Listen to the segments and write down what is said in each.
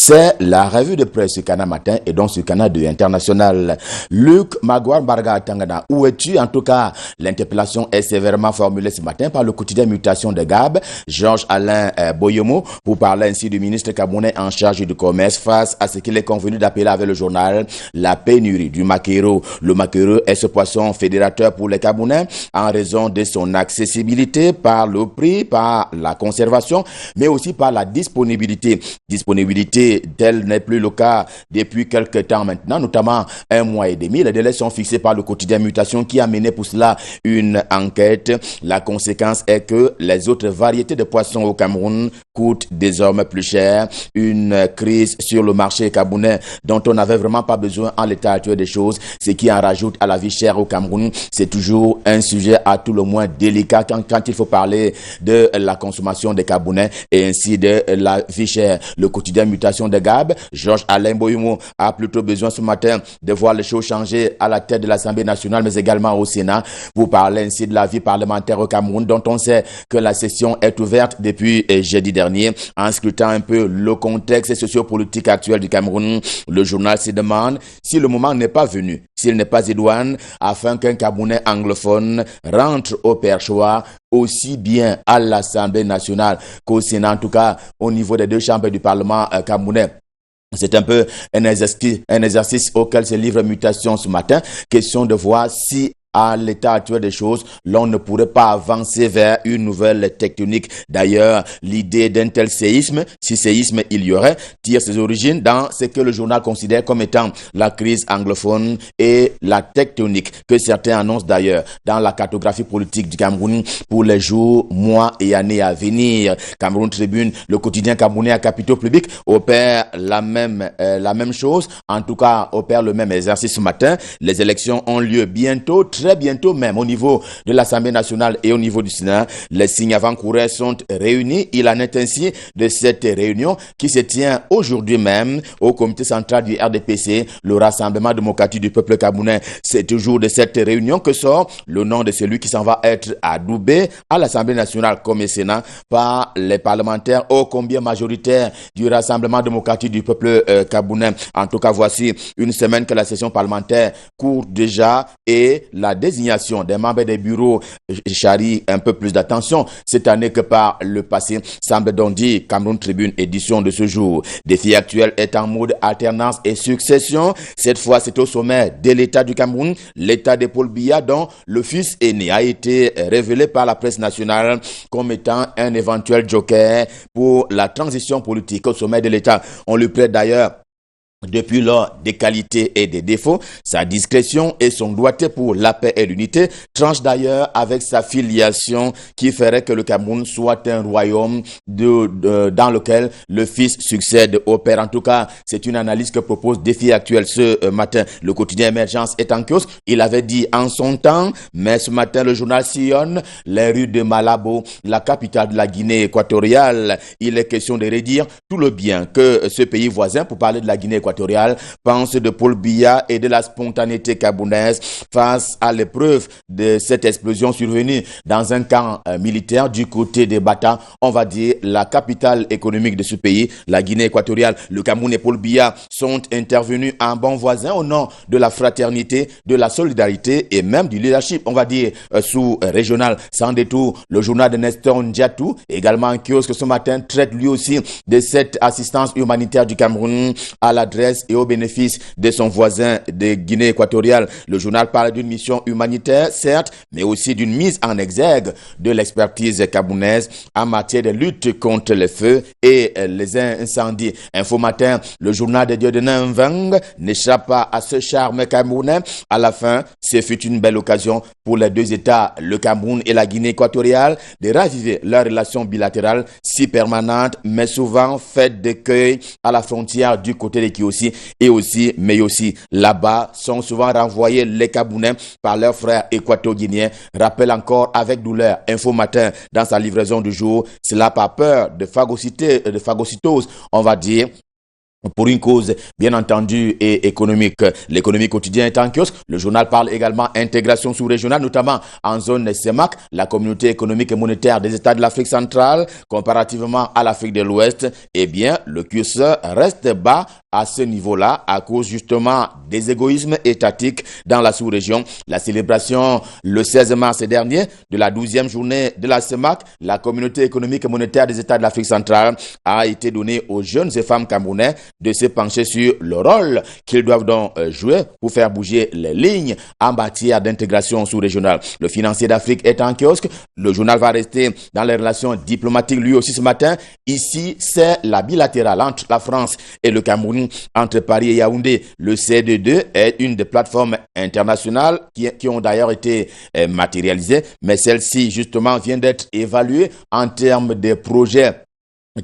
C'est la revue de presse sur Canal Matin et donc sur Canal 2 International. Luc Magouar Barga Tangana, où es-tu? En tout cas, l'interpellation est sévèrement formulée ce matin par le quotidien Mutation de Gab, Georges Alain Boyomo, pour parler ainsi du ministre camerounais en charge du commerce face à ce qu'il est convenu d'appeler avec le journal la pénurie du maquereau. Le maquereau est ce poisson fédérateur pour les Camerounais en raison de son accessibilité par le prix, par la conservation, mais aussi par la disponibilité. Disponibilité tel n'est plus le cas depuis quelques temps maintenant, notamment 1 mois et demi. Les délais sont fixés par le quotidien Mutation qui a mené pour cela une enquête. La conséquence est que les autres variétés de poissons au Cameroun coûtent désormais plus cher. Une crise sur le marché camerounais dont on n'avait vraiment pas besoin en l'état actuel des choses, ce qui en rajoute à la vie chère au Cameroun. C'est toujours un sujet à tout le moins délicat quand il faut parler de la consommation des Camerounais et ainsi de la vie chère. Le quotidien Mutation de Gab, Georges Alain Boyomo, a plutôt besoin ce matin de voir les choses changer à la tête de l'Assemblée nationale, mais également au Sénat, pour parler ainsi de la vie parlementaire au Cameroun, dont on sait que la session est ouverte depuis jeudi dernier. En scrutant un peu le contexte sociopolitique actuel du Cameroun, le journal se demande si le moment n'est pas venu, s'il n'est pas idoine, afin qu'un Camerounais anglophone rentre au perchoir aussi bien à l'Assemblée nationale qu'au Sénat, en tout cas au niveau des deux chambres du Parlement camerounais. C'est un peu un exercice auquel se livre Mutation ce matin. Question de voir si à l'état actuel des choses, l'on ne pourrait pas avancer vers une nouvelle tectonique. D'ailleurs, l'idée d'un tel séisme, si séisme il y aurait, tire ses origines dans ce que le journal considère comme étant la crise anglophone et la tectonique, que certains annoncent d'ailleurs dans la cartographie politique du Cameroun pour les jours, mois et années à venir. Cameroun Tribune, le quotidien camerounais à capitaux publics, opère la même chose, en tout cas opère le même exercice ce matin. Les élections ont lieu bientôt, très bientôt même au niveau de l'Assemblée nationale et au niveau du Sénat. Les signes avant-coureurs sont réunis. Il en est ainsi de cette réunion qui se tient aujourd'hui même au comité central du RDPC, le Rassemblement démocratique du peuple camerounais. C'est toujours de cette réunion que sort le nom de celui qui s'en va être adoubé à l'Assemblée nationale comme au Sénat par les parlementaires ô combien majoritaires du Rassemblement démocratique du peuple camerounais. En tout cas, voici une semaine que la session parlementaire court déjà et la désignation des membres des bureaux charrie un peu plus d'attention cette année que par le passé, semble donc dire Cameroun Tribune édition de ce jour. Défi actuel est en mode alternance et succession. Cette fois, c'est au sommet de l'État du Cameroun, l'État de Paul Biya, dont le fils aîné a été révélé par la presse nationale comme étant un éventuel joker pour la transition politique au sommet de l'État. On lui prête d'ailleurs depuis lors des qualités et des défauts, sa discrétion et son doigté pour la paix et l'unité tranchent d'ailleurs avec sa filiation qui ferait que le Cameroun soit un royaume dans lequel le fils succède au père. En tout cas, c'est une analyse que propose Défi Actuel ce matin. Le quotidien Émergence est en kiosque. Il avait dit en son temps, mais ce matin le journal sillonne les rues de Malabo, la capitale de la Guinée équatoriale. Il est question de redire tout le bien que ce pays voisin, pour parler de la Guinée équatoriale, pense de Paul Biya et de la spontanéité camerounaise face à l'épreuve de cette explosion survenue dans un camp militaire du côté de Bata, on va dire la capitale économique de ce pays, la Guinée équatoriale. Le Cameroun et Paul Biya sont intervenus en bons voisins au nom de la fraternité, de la solidarité et même du leadership, on va dire sous-régional. Sans détour, le journal de Nestor Ndiatou, également en kiosque ce matin, traite lui aussi de cette assistance humanitaire du Cameroun à l'adresse et au bénéfice de son voisin de Guinée équatoriale. Le journal parle d'une mission humanitaire, certes, mais aussi d'une mise en exergue de l'expertise camerounaise en matière de lutte contre les feux et les incendies. Info Matin, le journal de Dieudonné Mveng n'échappe pas à ce charme camerounais. À la fin, ce fut une belle occasion pour les deux États, le Cameroun et la Guinée équatoriale, de raviver leur relation bilatérale si permanente, mais souvent faite d'écueils à la frontière du côté de Kiosi. Mais aussi là-bas sont souvent renvoyés les Camerounais par leurs frères équato-guinéens. Rappelle encore avec douleur Info Matin dans sa livraison du jour, cela par peur de phagocytose, on va dire, pour une cause bien entendu et économique. L'économie quotidienne est en kiosque. Le journal parle également intégration sous-régionale, notamment en zone CEMAC, la communauté économique et monétaire des États de l'Afrique centrale, comparativement à l'Afrique de l'Ouest. Eh bien, le curseur reste bas à ce niveau-là à cause justement des égoïsmes étatiques dans la sous-région. La célébration le 16 mars dernier de la 12e journée de la CEMAC, la communauté économique et monétaire des États de l'Afrique centrale, a été donnée aux jeunes et femmes camerounais de se pencher sur le rôle qu'ils doivent donc jouer pour faire bouger les lignes en matière d'intégration sous-régionale. Le financier d'Afrique est en kiosque. Le journal va rester dans les relations diplomatiques lui aussi ce matin. Ici, c'est la bilatérale entre la France et le Cameroun, entre Paris et Yaoundé. Le CD2 est une des plateformes internationales qui ont d'ailleurs été matérialisées, mais celle-ci justement vient d'être évaluée en termes de projets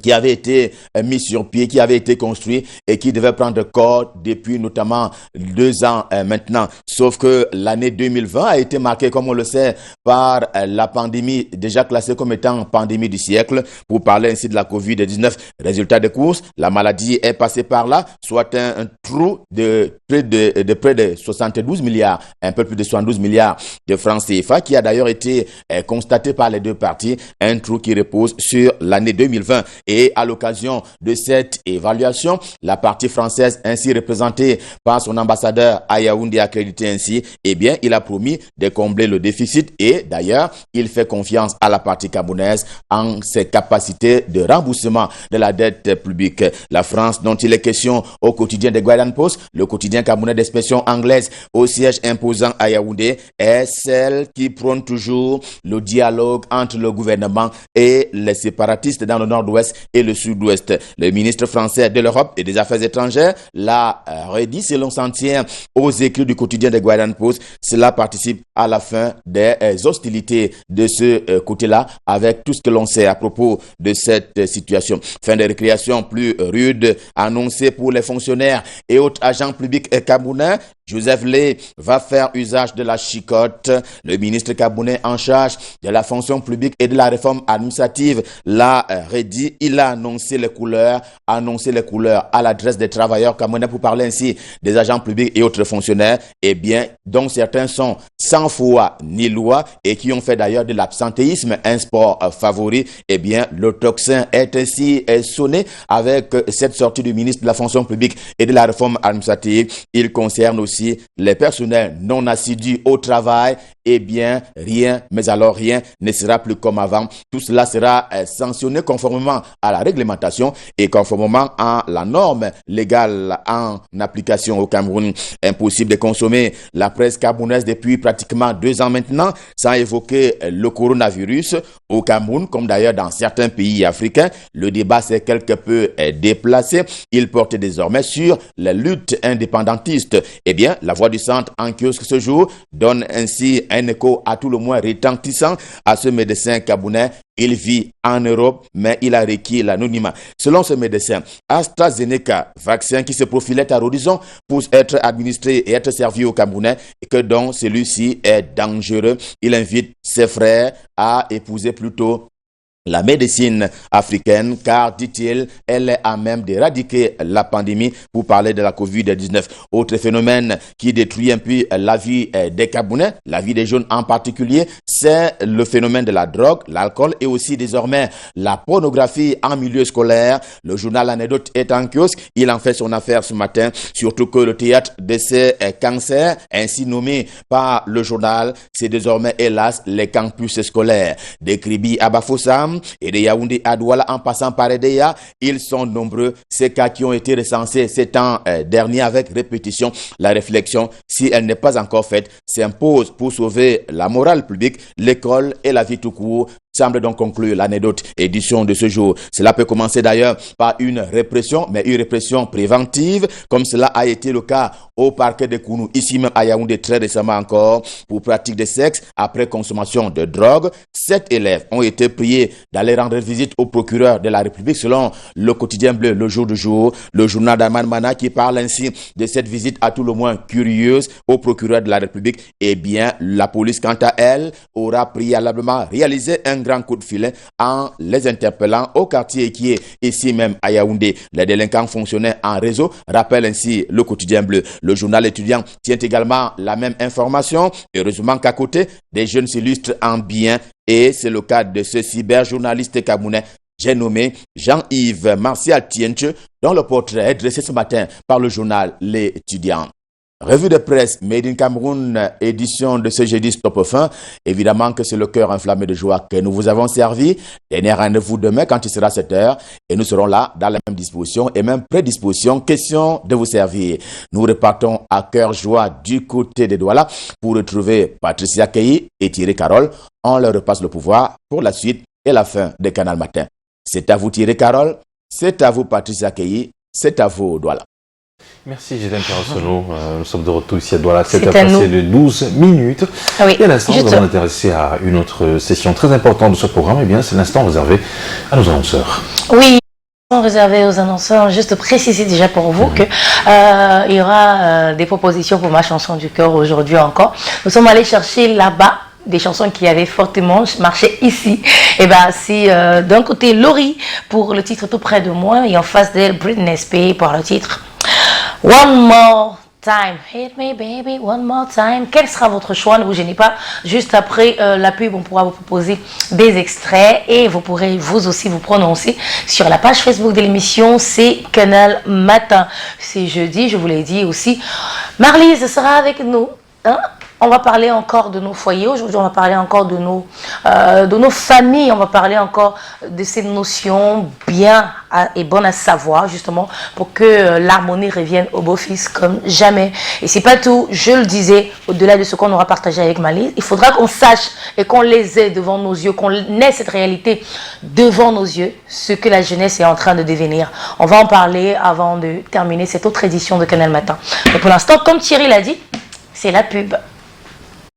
qui avait été mis sur pied, qui avait été construit et qui devait prendre corps depuis notamment 2 ans maintenant. Sauf que l'année 2020 a été marquée, comme on le sait, par la pandémie, déjà classée comme étant pandémie du siècle, pour parler ainsi de la COVID-19. Résultat de course, la maladie est passée par là, soit un trou de près de 72 milliards, un peu plus de 72 milliards de francs CFA, qui a d'ailleurs été constaté par les deux parties, un trou qui repose sur l'année 2020. Et à l'occasion de cette évaluation, la partie française, ainsi représentée par son ambassadeur à Yaoundé, accrédité ainsi, eh bien, il a promis de combler le déficit et d'ailleurs, il fait confiance à la partie camerounaise en ses capacités de remboursement de la dette publique. La France, dont il est question au quotidien de Guardian Post, le quotidien camerounais d'expression anglaise au siège imposant à Yaoundé, est celle qui prône toujours le dialogue entre le gouvernement et les séparatistes dans le nord-ouest et le sud-ouest. Le ministre français de l'Europe et des Affaires étrangères l'a redit, selon s'en tient aux écrits du quotidien de Guardian Post. Cela participe à la fin des hostilités de ce côté-là, avec tout ce que l'on sait à propos de cette situation. Fin de récréation plus rude annoncée pour les fonctionnaires et autres agents publics camerounais. Joseph Lay va faire usage de la chicotte. Le ministre camerounais en charge de la fonction publique et de la réforme administrative l'a redit. Il a annoncé les couleurs à l'adresse des travailleurs camerounais, pour parler ainsi des agents publics et autres fonctionnaires, eh bien, dont certains sont sans foi ni loi et qui ont fait d'ailleurs de l'absentéisme un sport favori. Eh bien, le tocsin est ainsi sonné avec cette sortie du ministre de la fonction publique et de la réforme administrative. Il concerne aussi les personnels non assidus au travail. Eh bien, rien, mais alors rien ne sera plus comme avant. Tout cela sera sanctionné conformément à la réglementation et conformément à la norme légale en application au Cameroun. Impossible de consommer la presse camerounaise depuis pratiquement 2 ans maintenant sans évoquer le coronavirus. Au Cameroun, comme d'ailleurs dans certains pays africains, le débat s'est quelque peu déplacé. Il porte désormais sur la lutte indépendantiste. Eh bien, la Voix du Centre en kiosque ce jour donne ainsi un écho à tout le moins retentissant à ce médecin camerounais. Il vit en Europe, mais il a requis l'anonymat. Selon ce médecin, AstraZeneca, vaccin qui se profilait à l'horizon pour être administré et être servi aux Camerounais, et que donc celui-ci est dangereux. Il invite ses frères à épouser plutôt la médecine africaine, car, dit-il, elle est à même d'éradiquer la pandémie, pour parler de la COVID-19. Autre phénomène qui détruit un peu la vie des Camerounais, la vie des jeunes en particulier, c'est le phénomène de la drogue, l'alcool et aussi désormais la pornographie en milieu scolaire. Le journal Anecdote est en kiosque, il en fait son affaire ce matin, surtout que le théâtre de ces cancers, ainsi nommé par le journal, c'est désormais hélas les campus scolaires. Des Kribi à Bafoussam et de Yaoundé à Douala en passant par Edea, ils sont nombreux ces cas qui ont été recensés ces temps derniers avec répétition. La réflexion, si elle n'est pas encore faite, s'impose pour sauver la morale publique, l'école et la vie tout court. Semble donc conclure l'anecdote édition de ce jour. Cela peut commencer d'ailleurs par une répression, mais une répression préventive, comme cela a été le cas au parquet de Kounou, ici même à Yaoundé très récemment encore, pour pratique de sexe après consommation de drogue. 7 élèves ont été priés d'aller rendre visite au procureur de la République, selon le quotidien bleu Le Jour du Jour. Le journal d'Arman Mana qui parle ainsi de cette visite à tout le moins curieuse au procureur de la République. Eh bien, la police, quant à elle, aura préalablement réalisé un grand coup de filet en les interpellant au quartier qui est ici même à Yaoundé. Les délinquants fonctionnaient en réseau, rappelle ainsi le quotidien bleu. Le journal étudiant tient également la même information. Heureusement qu'à côté, des jeunes s'illustrent en bien et c'est le cas de ce cyberjournaliste camerounais. J'ai nommé Jean-Yves Martial Tienche, dont le portrait est dressé ce matin par le journal L'Étudiant. Revue de presse Made in Cameroun, édition de ce jeudi Stop Fin. Évidemment que c'est le cœur enflammé de joie que nous vous avons servi. Dernier rendez-vous demain quand il sera 7 h et nous serons là dans la même disposition et même prédisposition. Question de vous servir. Nous repartons à cœur joie du côté des Douala pour retrouver Patricia Keyi et Thierry Carole. On leur repasse le pouvoir pour la suite et la fin de Canal Matin. C'est à vous Thierry Carole, c'est à vous Patricia Keyi, c'est à vous Douala. Merci Gisèle Carossono. Nous sommes de retour ici à Douala, 7 h passé de 12 minutes. Ah oui, et à l'instant, nous allons intéresser à une autre session très importante de ce programme. Eh bien, c'est l'instant réservé à nos annonceurs. Oui. Réservé aux annonceurs, juste préciser déjà pour vous que il y aura des propositions pour ma chanson du cœur aujourd'hui encore. Nous sommes allés chercher là-bas des chansons qui avaient fortement marché ici. Et bien, c'est d'un côté Laurie pour le titre Tout près de moi et en face d'elle Britney Spears pour le titre One More Time. Hit me baby, one more time. Quel sera votre choix? Ne vous gênez pas. Juste après la pub, on pourra vous proposer des extraits et vous pourrez vous aussi vous prononcer sur la page Facebook de l'émission. C'est Canal Matin. C'est jeudi, je vous l'ai dit aussi. Marlise sera avec nous. Hein? On va parler encore de nos foyers. Aujourd'hui, on va parler encore de nos familles. On va parler encore de ces notions bien et bonnes à savoir, justement, pour que l'harmonie revienne au beau-fils comme jamais. Et c'est pas tout. Je le disais, au-delà de ce qu'on aura partagé avec Malise, il faudra qu'on sache et qu'on les ait devant nos yeux, qu'on ait cette réalité devant nos yeux, ce que la jeunesse est en train de devenir. On va en parler avant de terminer cette autre édition de Canal Matin. Mais pour l'instant, comme Thierry l'a dit, c'est la pub.